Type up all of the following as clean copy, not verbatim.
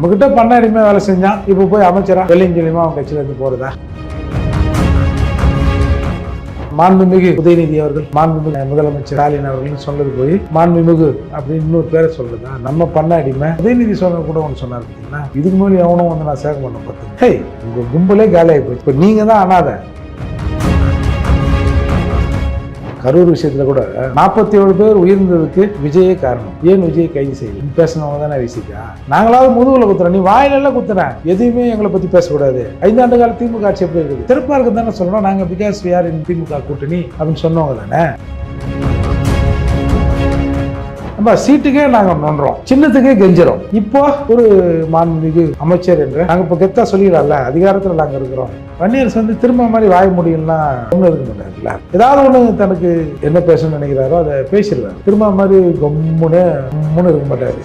நம்மக்கிட்ட பண்ண அடிமையாக வேலை செஞ்சான், இப்போ போய் அமைச்சரா வெள்ளையும் சொல்லியுமா அவன் கட்சியிலேருந்து போகிறதா? மாண்புமிகு உதயநிதி அவர்கள், மாண்புமிகு முதலமைச்சர் ஸ்டாலின் அவர்கள் சொன்னது போய் மாண்புமிகு அப்படின்னு இன்னொரு பேரை சொல்றதா? நம்ம பண்ண அடிமை. உதயநிதி சொன்ன கூட ஒன்று சொன்னார் பார்த்தீங்கன்னா, இதுக்கு மேலே எவனும் வந்து நான் சேகம் பண்ண பார்த்தேன். ஹே, உங்க கும்பலே காலியாகி போச்சு. இப்போ நீங்க தான் அனாதை. கரூர் விஷயத்துல கூட 47 பேர் உயிர்ந்ததுக்கு விஜயே காரணம். ஏன் விஜய் கைது செய்யல? பேசினவங்க தானே விசிக்கா. நாங்களாவது முதுகுல குத்துறோம், நீ வாயிலெல்லாம் குத்துறேன். எதுவுமே எங்களை பத்தி பேசக்கூடாது. 5 ஆண்டு கால திமுக ஆட்சி எப்படி இருக்குது? சிறப்பா இருக்கு தானே சொல்லணும். நாங்க பிகாஸ் யார் திமுக கூட்டணி அப்படின்னு சொன்னவங்க தானே. நம்ம சீட்டுக்கே நாங்க நோன்றோம், சின்னத்துக்கே கெஞ்சிரோம். இப்போ ஒரு மாண்புமிகு அமைச்சர் என்று நாங்க இப்போ கெத்தா சொல்லிடலாம்ல, அதிகாரத்துல நாங்க இருக்கிறோம். வன்னியரசு வந்து திரும்ப மாதிரி வாய முடியும்னா ஒண்ணு இருக்க மாட்டாருல்ல. ஏதாவது ஒண்ணு தனக்கு என்ன பேசணும்னு நினைக்கிறாரோ அதை பேசிடுவாரு. திரும்ப மாதிரி கம்முன்னு இருக்க மாட்டாரு.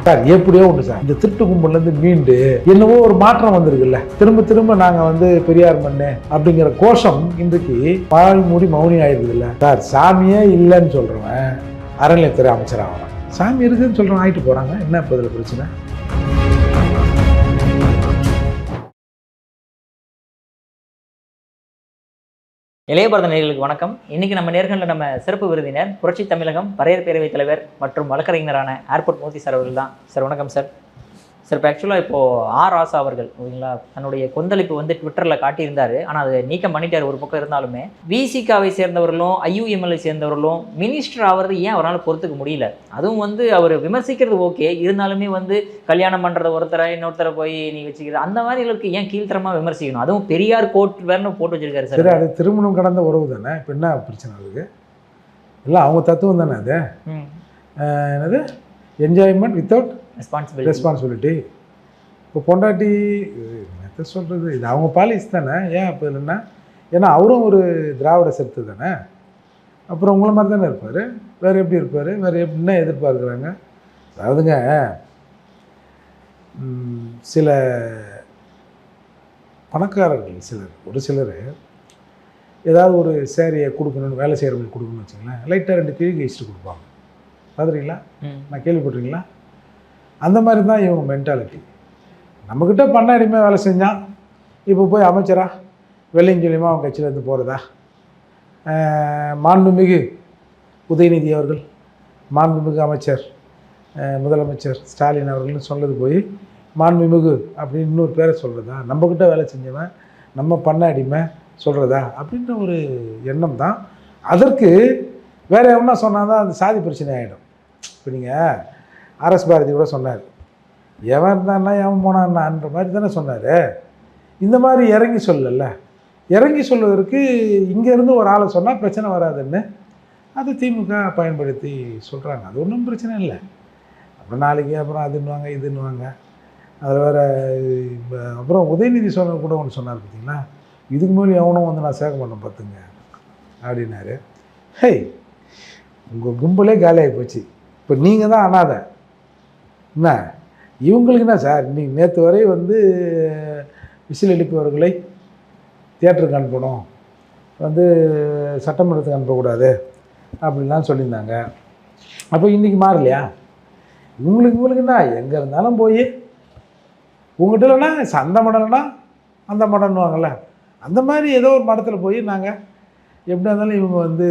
சார் எப்படியோ ஒன்று சார், இந்த திருட்டு கும்பல்லேருந்து மீண்டு என்னவோ ஒரு மாற்றம் வந்திருக்குல்ல. திரும்ப நாங்கள் வந்து பெரியார் மண்ணு அப்படிங்கிற கோஷம் இன்றைக்கு பால் மூடி மௌனி ஆயிடுது இல்லை சார். சாமியே இல்லைன்னு சொல்கிறவன் அறநிலையத்துறை அமைச்சர் ஆகலாம். சாமி இருக்குன்னு சொல்கிறவன் ஆகிட்டு போகிறாங்க. என்ன இப்போ இதில் பிரச்சனை? இளையபாரத நேயர்களுக்கு வணக்கம். இன்னைக்கு நம்ம நேர்களில் நம்ம சிறப்பு விருந்தினர் புரட்சி தமிழகம் பறையர் பேரவைத் தலைவர் மற்றும் வழக்கறிஞரான ஏர்போர்ட் மூர்த்தி சார் அவர்கள் தான். சார் வணக்கம் சார். சார் இப்போ ஆக்சுவலாக இப்போது ராசா அவர்கள் ஓகேங்களா, தன்னுடைய கொந்தளிப்பு வந்து ட்விட்டரில் காட்டியிருந்தார். ஆனால் அதை நீக்கம் பண்ணிட்டார் ஒரு பக்கம். இருந்தாலுமே விசிகாவை சேர்ந்தவர்களும் ஐயுஎம்எல்ஐ சேர்ந்தவர்களும் மினிஸ்டர் ஆகிறது ஏன் அவரால் பொறுத்துக்க முடியல? அதுவும் வந்து அவர் விமர்சிக்கிறது ஓகே, இருந்தாலுமே வந்து கல்யாணம் பண்ணுறது ஒருத்தரை இன்னொருத்தரை போய் நீ வச்சுக்கிறது அந்த மாதிரிகளுக்கு ஏன் கீழ்த்தரமாக விமர்சிக்கணும்? அதுவும் பெரியார் கோட் வேறு போட்டு வச்சிருக்காரு சார். அது திருமணம் கடந்த உறவு தானே. இப்போ என்ன பிரச்சனை இருக்குது? இல்லை அவங்க தத்துவம் தானே அது. என்னது என்ஜாய்மெண்ட் வித்தவுட் ரெஸ்பான்சிபிலிட்டி. இப்போ பொண்டாட்டி என்ன சொல்கிறது, இது அவங்க பாலிசி தானே. ஏன் இப்போ இல்லைன்னா, ஏன்னா அவரும் ஒரு திராவிட செத்து தானே. அப்புறம் உங்களை மாதிரி தானே இருப்பார். வேறு எப்படி இருப்பார்? வேறு எப்படின்னா எதிர்பார்க்குறாங்க. அதாவதுங்க, சில பணக்காரர்கள் ஒரு சிலர் ஏதாவது ஒரு சேரியை கொடுக்கணும்னு, வேலை செய்கிறவங்களுக்கு கொடுக்கணும்னு வச்சுங்களேன், லைட்டாக 2 கிழி வச்சுட்டு கொடுப்பாங்க. பார்த்துறீங்களா? நான் கேள்விப்பட்டிருக்கீங்களா? அந்த மாதிரி தான் இவங்க மென்டாலிட்டி. நம்மக்கிட்ட பண்ண அடிமையாக வேலை செஞ்சான், இப்போ போய் அமைச்சரா வெள்ளையும் சொல்லியுமா அவன் கட்சியிலேருந்து போகிறதா? மாண்புமிகு உதயநிதி அவர்கள், மாண்புமிகு அமைச்சர் முதலமைச்சர் ஸ்டாலின் அவர்கள்னு சொன்னது போய் மாண்புமிகு அப்படின்னு இன்னொரு பேரை சொல்கிறதா? நம்மக்கிட்ட வேலை செஞ்சவன் நம்ம பண்ண அடிமை சொல்கிறதா? அப்படின்ற ஒரு எண்ணம் தான். அதற்கு வேறு எவனா சொன்னால் தான் அது சாதி பிரச்சனை ஆகிடும். இப்போ நீங்கள் ஆர்எஸ் பாரதி கூட சொன்னார், எவன் இருந்தான்னா எவன் போனான்னான்ற மாதிரி தானே சொன்னார். இந்த மாதிரி இறங்கி சொல்லல. இறங்கி சொல்வதற்கு இங்கேருந்து ஒரு ஆளை சொன்னால் பிரச்சனை வராதுன்னு அதை திமுக பயன்படுத்தி சொல்கிறாங்க. அது ஒன்றும் பிரச்சனை இல்லை. அப்புறம் நாளைக்கு அப்புறம் அதுன்னுவாங்க இதுன்னுவாங்க. அதில் வேறு அப்புறம் உதயநிதி சொன்ன கூட ஒன்று சொன்னார் பார்த்தீங்களா, இதுக்கு மேலே எவனும் வந்து நான் சேகம் பண்ண பார்த்துங்க அப்படின்னாரு. ஹே, உங்கள் கும்பலே காலியாகி போச்சு. இப்போ நீங்கள் தான் அனாதை. என்ன இவங்களுக்கு என்ன சார்? இன்றைக்கி நேற்று வரை வந்து விசில் எழுப்பவர்களை தியேட்டருக்கு அனுப்பணும், வந்து சட்டமன்றத்துக்கு அனுப்பக்கூடாது அப்படின்லாம் சொல்லியிருந்தாங்க. அப்போ இன்றைக்கி மாறலையா? இவங்களுக்கு என்ன, எங்கே இருந்தாலும் போய் உங்கள்கிட்ட இல்லைன்னா அந்த மடம்னா அந்த மடம்னுவாங்கள்ல, அந்த மாதிரி ஏதோ ஒரு மடத்தில் போய் நாங்கள் எப்படி இருந்தாலும் இவங்க வந்து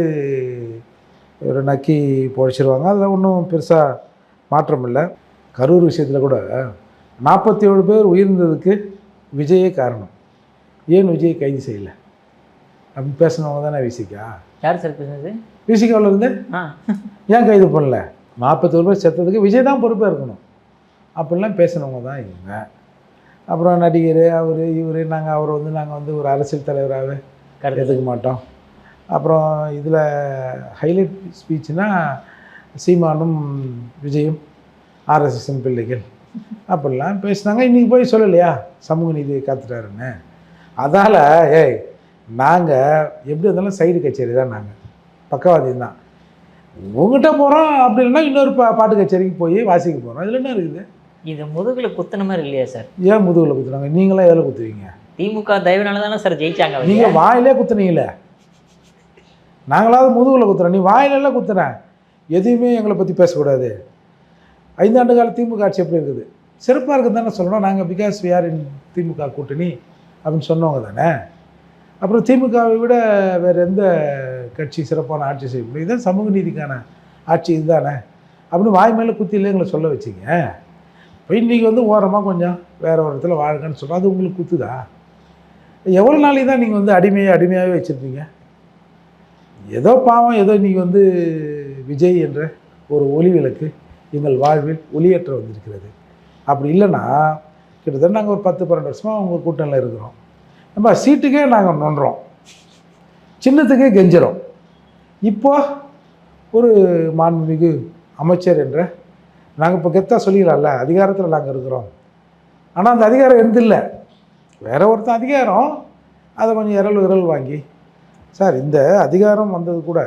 ஒரு நக்கி பொழைச்சிருவாங்க. அதில் ஒன்றும் பெருசாக மாற்றம் இல்லை. கரூர் விஷயத்தில் கூட 47 பேர் உயிர்ந்ததுக்கு விஜயே காரணம். ஏன் விஜய் கைது செய்யலை அப்படின்னு பேசினவங்க தானே விசிகா. யார் சார் பேசுனது? விசிகாவில் இருந்து ஏன் கைது பண்ணல? 47 பேர் செத்ததுக்கு விஜய் தான் பொறுப்பாக இருக்கணும் அப்படிலாம் பேசினவங்க தான் இவங்க. அப்புறம் நடிகர் அவர் இவர் நாங்கள் வந்து ஒரு அரசியல் தலைவராகவே எடுத்துக்க மாட்டோம். அப்புறம் இதில் ஹைலைட் ஸ்பீச்சுனால் சீமானும் விஜயும் ஆர்எஸ்எஸ்என் பிள்ளைகள் அப்படிலாம் பேசினாங்க. இன்றைக்கி போய் சொல்லலையா சமூக நீதியை காத்துட்டாருன்னு? அதால் நாங்கள் எப்படி இருந்தாலும் சைடு கச்சேரி தான், நாங்கள் பக்கவாதி தான். உங்கள்கிட்ட போகிறோம் அப்படி இல்லைன்னா இன்னொரு பாட்டு கச்சேரிக்கு போய் வாசிக்க போகிறோம். இதில் என்ன இருக்குது? இது முதுகில் குத்துன மாதிரி இல்லையா சார்? ஏன் முதுகில் குத்துனாங்க? நீங்களாம் எதில் குத்துவீங்க? திமுக தயவுனால தானே சார் ஜெயிச்சாங்க. நீங்கள் வாயிலே குத்துனீங்களே, நாங்களாவது முதுகில் குத்துறோம், நீ வாயிலெல்லாம் குத்துறேன். எதையுமே எங்களை பற்றி பேசக்கூடாது 5 ஆண்டு கால திமுக ஆட்சி எப்படி இருக்குது? சிறப்பாக இருக்குன்னு தானே சொல்லணும். நாங்கள் பிகாஸ் வி ஆர் இன் திமுக கூட்டணி அப்படின்னு சொன்னவங்க தானே. அப்புறம் திமுகவை விட வேறு எந்த கட்சி சிறப்பான ஆட்சி செய்ய முடியும்? இதுதான் சமூக நீதிக்கான ஆட்சி இதுதானே அப்படின்னு வாய் மேலே குத்தியில் எங்களை சொல்ல வச்சிங்க. இப்போ இன்றைக்கி வந்து ஓரமாக கொஞ்சம் வேறு ஒரு இடத்துல வாழ்கன்னு சொல்கிறோம். அது உங்களுக்கு குத்துதா? எவ்வளோ நாளைக்கு தான் நீங்கள் வந்து அடிமையாகவே வச்சுருப்பீங்க? ஏதோ பாவம், ஏதோ இன்றைக்கி வந்து விஜய் என்ற ஒரு ஒளி விளக்கு எங்கள் வாழ்வில் ஒளியேற்ற வந்திருக்கிறது. அப்படி இல்லைன்னா கிட்டத்தட்ட நாங்கள் ஒரு 10-12 வருஷமாக அவங்க கூட்டணியில் இருக்கிறோம். நம்ம சீட்டுக்கே நாங்கள் நொன்றோம், சின்னத்துக்கே கெஞ்சிறோம். இப்போ ஒரு மாண்புமிகு அமைச்சர் என்ற நாங்கள் இப்போ கெத்தாக சொல்லிக்கலாம்ல, அதிகாரத்தில் நாங்கள் இருக்கிறோம். ஆனால் அந்த அதிகாரம் இருந்தில்லை, வேற ஒருத்தன் அதிகாரம், அதை கொஞ்சம் விரல் வாங்கி சார் இந்த அதிகாரம் வந்தது கூட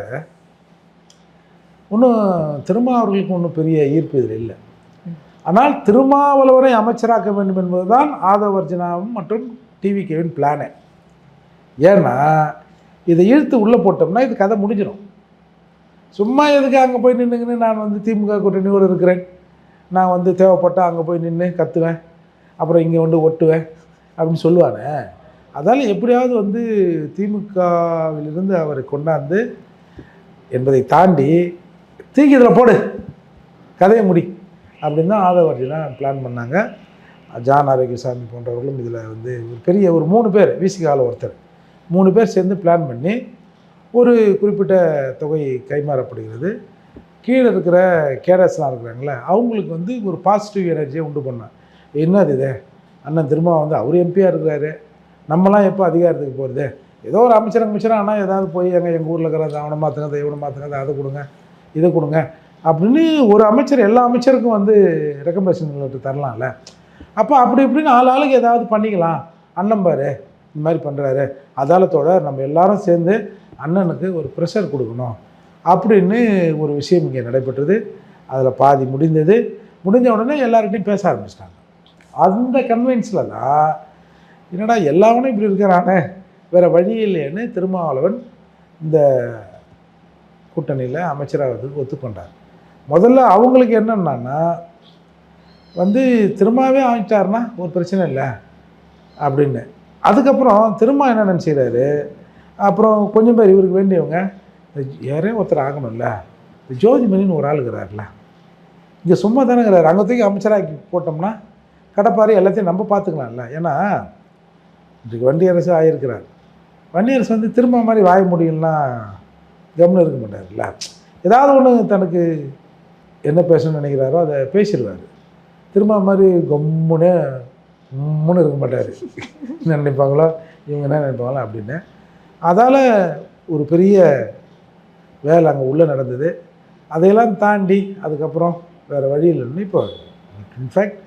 ஒன்றும் திருமாவர்களுக்கு ஒன்றும் பெரிய ஈர்ப்பு இதில் இல்லை. ஆனால் திருமாவளவரை அமைச்சராக்க வேண்டும் என்பதுதான் ஆதவர்ஜனாவும் மற்றும் டிவிகேவின் பிளானே. ஏன்னா இதை இழுத்து உள்ளே போட்டோம்னா இது கதை முடிஞ்சிடும். சும்மா எதுக்கு அங்கே போய் நின்றுங்கன்னு நான் வந்து திமுக கூட்டணியோடு இருக்கிறேன், நான் வந்து தேவைப்பட்டால் அங்கே போய் நின்று கத்துவேன், அப்புறம் இங்கே வந்து ஒட்டுவேன் அப்படின்னு சொல்லுவானே. அதால் எப்படியாவது வந்து திமுகவிலிருந்து அவரை கொண்டாந்து என்பதை தாண்டி தூக்கி இதில் போடு, கதையை முடி அப்படின்னு தான் ஆதவர்ஜனா பிளான் பண்ணாங்க. ஜான் ஆரோக்கியசாமி போன்றவர்களும் இதில் வந்து ஒரு பெரிய ஒரு 3 பேர், விசிகாவில் ஒருத்தர், 3 பேர் சேர்ந்து பிளான் பண்ணி ஒரு குறிப்பிட்ட தொகை கைமாறப்படுகிறது. கீழே இருக்கிற கேடர்ஸ்லாம் இருக்கிறாங்களே அவங்களுக்கு வந்து ஒரு பாசிட்டிவ் எனர்ஜியை உண்டு பண்ணான். என்னது இது, அண்ணன் திரும்ப வந்து அவர் எம்பியாக இருக்கிறாரு, நம்மலாம் எப்போ அதிகாரத்துக்கு போகிறது, ஏதோ ஒரு அமைச்சராக ஆனால் ஏதாவது போய் எங்கள் ஊரில் இருக்கிறத அவனை மாற்றுங்க, இவனை மாற்றுங்க, அதை கொடுங்க, இதை கொடுங்க அப்படின்னு ஒரு அமைச்சர் எல்லா அமைச்சருக்கும் வந்து ரெக்கமெண்டேஷன் லெட்டர் தரலாம்ல. அப்போ அப்படி இப்படின்னு ஆளுக்கு ஏதாவது பண்ணிக்கலாம். அண்ணன் பாரு இந்த மாதிரி பண்ணுறாரு, அதாலத்தோட நம்ம எல்லாரும் சேர்ந்து அண்ணனுக்கு ஒரு ப்ரெஷர் கொடுக்கணும் அப்படின்னு ஒரு விஷயம் இங்கே நடைபெற்றது. அதில் பாதி முடிந்தது. முடிஞ்ச உடனே எல்லார்கிட்டையும் பேச ஆரம்பிச்சிட்டாங்க. அந்த கன்வென்ஸில் தான் என்னடா எல்லாவனும் இப்படி இருக்கிறானே, வேறு வழி இல்லைன்னு திருமாவளவன் இந்த கூட்டணியில் அமைச்சராகிறதுக்கு ஒத்துக்கொண்டார். முதல்ல அவங்களுக்கு என்னென்னா வந்து திரும்பவே ஆகிட்டாருன்னா ஒரு பிரச்சனை இல்லை அப்படின்னு. அதுக்கப்புறம் திரும்ப என்ன நினச்சிக்கிறாரு, அப்புறம் கொஞ்சம் பேர் இவருக்கு வேண்டியவங்க யாரே ஒருத்தர் ஆகணும்ல, ஜோதிமணின்னு ஒரு ஆள் இருக்கிறார்ல, இங்கே சும்மா தானே இருக்கிறாரு, அங்கே தூக்கி அமைச்சராக்கி போட்டோம்னா கடப்பாரி எல்லாத்தையும் நம்ம பார்த்துக்கலாம்ல. ஏன்னா இன்றைக்கு வண்டியரசு ஆகியிருக்கிறார். வண்டியரசு வந்து திரும்ப மாதிரி வாய முடியலாம் கவனம் இருக்க மாட்டார்ல. ஏதாவது ஒன்று தனக்கு என்ன பேசணும்னு நினைக்கிறாரோ அதை பேசிடுவார். திரும்ப மாதிரி கம்முன்னு இருக்க மாட்டார். என்ன நினைப்பாங்களோ இவங்க என்ன நினைப்பாங்களோ அப்படின்னு. அதால் ஒரு பெரிய வேலை அங்கே உள்ளே நடந்தது. அதையெல்லாம் தாண்டி அதுக்கப்புறம் வேறு வழி இல்லைன்னு இப்போ இன்ஃபேக்ட்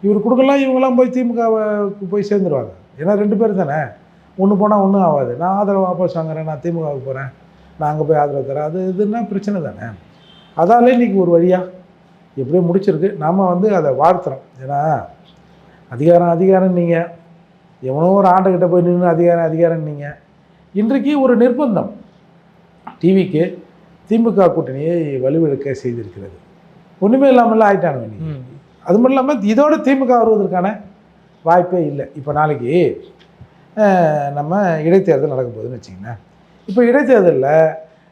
இவர் கொடுக்கலாம், இவங்கெல்லாம் போய் திமுகவுக்கு போய் சேர்ந்துருவாங்க. ஏன்னா 2 பேர் தானே, ஒன்று போனால் ஒன்றும் ஆகாது. நான் ஆதரவு வாபஸ் வாங்குறேன், நான் திமுகவுக்கு போகிறேன், நான் அங்கே போய் ஆதரவு தரேன், அது இதுன்னா பிரச்சனை தானே. அதாலே இன்றைக்கி ஒரு வழியாக எப்படியோ முடிச்சிருக்கு. நாம் வந்து அதை வாழ்த்துறோம். ஏன்னா அதிகாரம் நீங்கள் எவனோ ஒரு ஆண்டுகிட்ட போய் நின்று அதிகாரம் நீங்கள். இன்றைக்கு ஒரு நிர்பந்தம் டிவிக்கு திமுக கூட்டணியை வலுவிழக்க செய்திருக்கிறது. ஒன்றுமே இல்லாமல் ஆகிட்டானுங்க நீங்கள். அது மட்டும் இல்லாமல் இதோட திமுக வருவதற்கான வாய்ப்பே இல்லை. இப்போ நாளைக்கு நம்ம இடைத்தேர்தல் நடக்க போகுதுன்னு வச்சிங்கன்னா, இப்போ இடைத்தேர்தலில்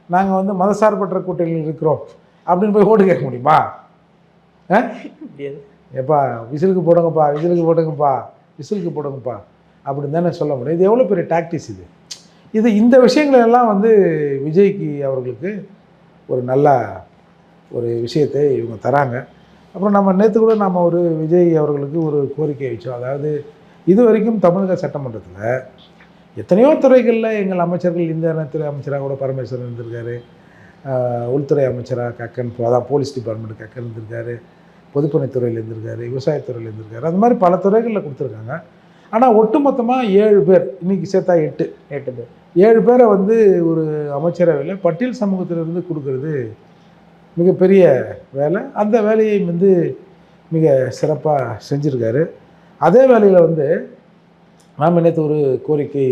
நாங்கள் வந்து மதசார்பற்ற கூட்டணியில் இருக்கிறோம் அப்படின்னு போய் ஓட்டு கேட்க முடியுமா? எப்பா விசிலுக்கு போடுங்கப்பா, விசிலுக்கு போடுங்கப்பா அப்படின்னு தானே சொல்ல முடியும். இது எவ்வளோ பெரிய டாக்டிக்ஸ் இது. இந்த விஷயங்களெல்லாம் வந்து விஜய்க்கு அவர்களுக்கு ஒரு நல்ல ஒரு விஷயத்தை இவங்க தராங்க. அப்புறம் நம்ம நேற்று கூட நம்ம ஒரு விஜய் அவர்களுக்கு ஒரு கோரிக்கை வச்சோம். அதாவது இது வரைக்கும் தமிழக சட்டமன்றத்தில் எத்தனையோ துறைகளில் எங்கள் அமைச்சர்கள், இந்த துறை அமைச்சராக கூட பரமேஸ்வரன் இருந்திருக்காரு, உள்துறை அமைச்சராக கக்கன், அதான் போலீஸ் டிபார்ட்மெண்ட் கக்கன் இருந்திருக்காரு, பொதுப்பணித்துறையில் இருந்திருக்காரு, விவசாயத்துறையில் இருந்திருக்காரு, அது மாதிரி பல துறைகளில் கொடுத்துருக்காங்க. ஆனால் ஒட்டுமொத்தமாக 7 பேர், இன்றைக்கி சேர்த்தா 8 பேர், 7 பேரை வந்து ஒரு அமைச்சரவையில் பட்டியல் சமூகத்திலிருந்து கொடுக்கறது மிகப்பெரிய வேலை. அந்த வேலையை வந்து மிக சிறப்பாக செஞ்சுருக்காரு. அதே வேலையில் வந்து நாம் நேற்று ஒரு கோரிக்கை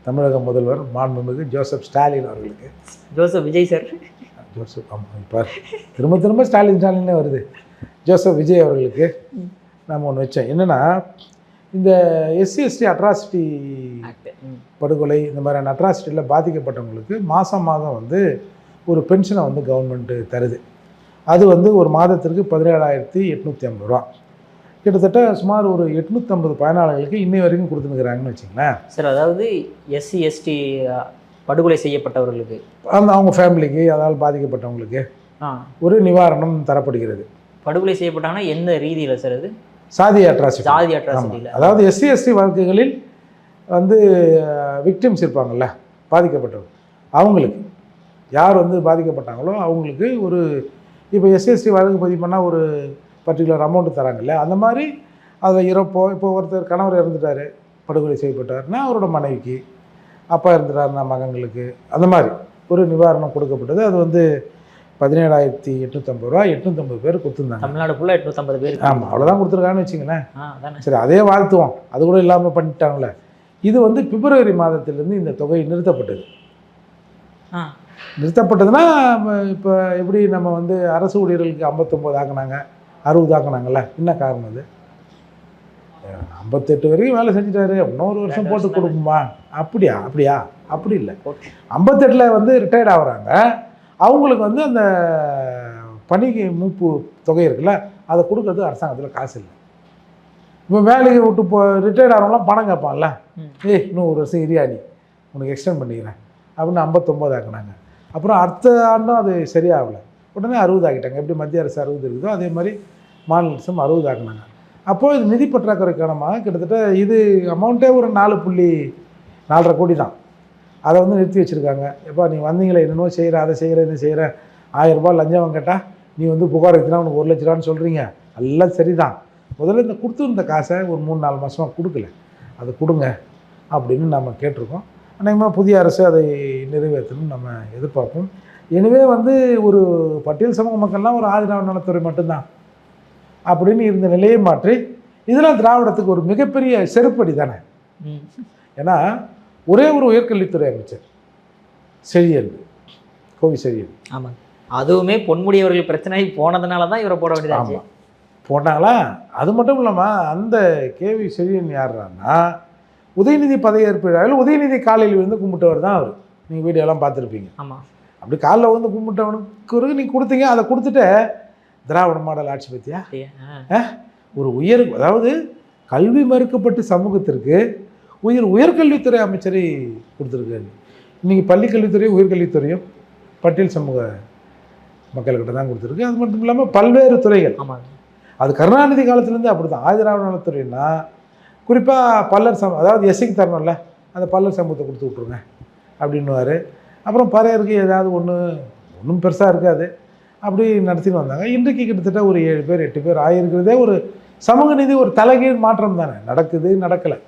தமிழக முதல்வர் மாண்புமிகு ஜோசப் ஸ்டாலின் அவர்களுக்கு, ஜோசப் விஜய் சார், ஜோசப் ஆமாம், இப்போ திரும்ப ஸ்டாலின்னே வருது. ஜோசப் விஜய் அவர்களுக்கு நம்ம ஒன்று வச்சோம். என்னென்னா இந்த எஸ்சி எஸ்டி அட்ராசிட்டி படுகொலை இந்த மாதிரியான அட்ராசிட்டியில் பாதிக்கப்பட்டவங்களுக்கு மாதம் வந்து ஒரு பென்ஷனை வந்து கவர்மெண்ட்டு தருது. அது வந்து ஒரு மாதத்திற்கு 17,850 ரூபா. கிட்டத்தட்ட சுமார் ஒரு 850 பயனாளர்களுக்கு இன்னை வரைக்கும் கொடுத்துருக்குறாங்கன்னு வச்சுங்களேன் சார். அதாவது எஸ்சி எஸ்டி படுகொலை செய்யப்பட்டவர்களுக்கு அவங்க ஃபேமிலிக்கு, அதால் பாதிக்கப்பட்டவங்களுக்கு ஒரு நிவாரணம் தரப்படுகிறது. படுகொலை செய்யப்பட்டாங்கன்னா எந்த ரீதியில் சார்? அது சாதி அட்ராசிட்டி. சாதி அட்ராசிட்டியில், அதாவது எஸ்சி எஸ்டி வழக்குகளில் வந்து விக்டிம்ஸ் இருப்பாங்கள்ல, பாதிக்கப்பட்டவங்க, அவங்களுக்கு யார் வந்து பாதிக்கப்பட்டாங்களோ அவங்களுக்கு ஒரு இப்போ எஸ்சி வழக்கு பதிவு பண்ணால் ஒரு பர்டிகுலர் அமௌண்ட்டு தராங்கல்ல, அந்த மாதிரி அதில் இறப்போ இப்போ ஒருத்தர் கணவர் இறந்துட்டார், படுகொலை செய்யப்பட்டார்னா அவரோட மனைவிக்கு, அப்பா இறந்துட்டாருன்னா மகன்களுக்கு, அந்த மாதிரி ஒரு நிவாரணம் கொடுக்கப்பட்டது. அது வந்து 17,850 ரூபா. 850 பேர் கொடுத்துருந்தாங்க. தமிழ்நாடு ஃபுல்லாக 850 பேர். ஆமாம், அவ்வளோதான் கொடுத்துருக்காங்கன்னு வச்சுங்களேன். சரி, அதே வாழ்த்துவோம். அது கூட இல்லாமல் பண்ணிட்டாங்களே. இது வந்து பிப்ரவரி மாதத்திலேருந்து இந்த தொகை நிறுத்தப்பட்டது. நிறுத்தப்பட்டதுன்னா இப்போ எப்படி நம்ம வந்து அரசு ஊழியர்களுக்கு 59 ஆக்கினாங்க, 60 ஆக்கினாங்கல்ல, என்ன காரணம்? அது 58 வரைக்கும் வேலை செஞ்சுட்டாரு, இன்னொரு வருஷம் போட்டு கொடுக்குமா? அப்படியா? அப்படி இல்லை. 58 வந்து ரிட்டையர்ட் ஆகுறாங்க. அவங்களுக்கு வந்து அந்த பணிக்கு மூப்பு தொகை இருக்குல்ல, அதை கொடுக்கறது அரசாங்கத்தில் காசு இல்லை. இப்போ வேலைக்கு விட்டு ரிட்டையர்ட் ஆகிறவங்களாம் பணம் கேட்பான்ல, இன்னும் ஒரு வருஷம் இரியா, நீ உனக்கு எக்ஸ்டெண்ட் பண்ணிக்கிறேன் அப்படின்னு 59 ஆக்கினாங்க. அப்புறம் அடுத்த ஆண்டும் அது சரியாகலை, உடனே 60 ஆக்கிட்டாங்க. எப்படி மத்திய அரசு 60 இருக்குதோ அதே மாதிரி மாநில அரசும் 60 ஆக்கினாங்க. அப்போது இது நிதி பற்றாக்குறை காரணமாக கிட்டத்தட்ட இது அமௌண்ட்டே ஒரு 4.4 கோடி தான். அதை வந்து நிறுத்தி வச்சுருக்காங்க. எப்போ நீ வந்தீங்களே, என்னென்னோ செய்கிற, அதை செய்கிற, இதை செய்கிற, 1000 ரூபாய் லஞ்சம் கேட்டால் நீ வந்து புகார் வைத்தினா உனக்கு 1 லட்ச ரூபான்னு சொல்கிறீங்க. எல்லாம் சரிதான். முதல்ல இந்த கொடுத்துருந்த காசை ஒரு 3-4 மாதமாக கொடுக்கல, அதை கொடுங்க அப்படின்னு நம்ம கேட்டிருக்கோம். அநேகமாக புதிய அரசு அதை நிறைவேற்றணும்னு நம்ம எதிர்பார்ப்போம். எனவே வந்து ஒரு பட்டியல் சமூக மக்கள்லாம் ஒரு ஆதிராவிட நலத்துறை மட்டும்தான் அப்படின்னு இருந்த நிலையை மாற்றி, இதெல்லாம் திராவிடத்துக்கு ஒரு மிகப்பெரிய செருப்படி தானே. ஏன்னா ஒரே ஒரு உயர்கல்வித்துறை அமைச்சர் செழியன், கோவி செழியன். ஆமாம், அதுவுமே பொன்முடியவர்கள் பிரச்சனை போனதுனால தான் இவரை போட வேண்டியது. ஆமாம், போட்டாங்களா? அது மட்டும் இல்லாமல் அந்த கேவி செழியன் யாருன்னா உதயநிதி பதவியேற்பு விழாவில் உதயநிதி காலையில் விழுந்து கும்பிட்டவர் தான் அவர். நீங்கள் வீடியோலாம் பார்த்துருப்பீங்க. ஆமாம், அப்படி காலில் வந்து கும்பிட்டவனுக்கு நீங்கள் கொடுத்தீங்க. அதை கொடுத்துட்டு திராவிட மாடல் ஆட்சி பற்றியா ஒரு அதாவது கல்வி மறுக்கப்பட்டு சமூகத்திற்கு உயர்கல்வித்துறை அமைச்சரை கொடுத்துருக்காரு. இன்றைக்கி பள்ளிக்கல்வித்துறையும் உயர்கல்வித்துறையும் பட்டியல் சமூக மக்கள்கிட்ட தான் கொடுத்துருக்கு. அது மட்டும் இல்லாமல் பல்வேறு துறைகள். ஆமாம், அது கருணாநிதி காலத்துலேருந்து அப்படி தான். ஆதிராவிட நலத்துறைன்னா குறிப்பாக பல்லர் அதாவது எஸ்சிக்கு தரணும்ல, அந்த பல்லர் சமூகத்தை கொடுத்து விட்ருங்க அப்படின்னுவார். அப்புறம் பறையருக்கு ஏதாவது ஒன்றும் பெருசாக இருக்காது, அப்படி நடத்தின்னு வந்தாங்க. இன்றைக்கு கிட்டத்தட்ட ஒரு 7 பேர் 8 பேர் ஆகிருக்கிறதே ஒரு சமூக நீதி ஒரு தலைகீழ் மாற்றம் தானே. நடக்கலை.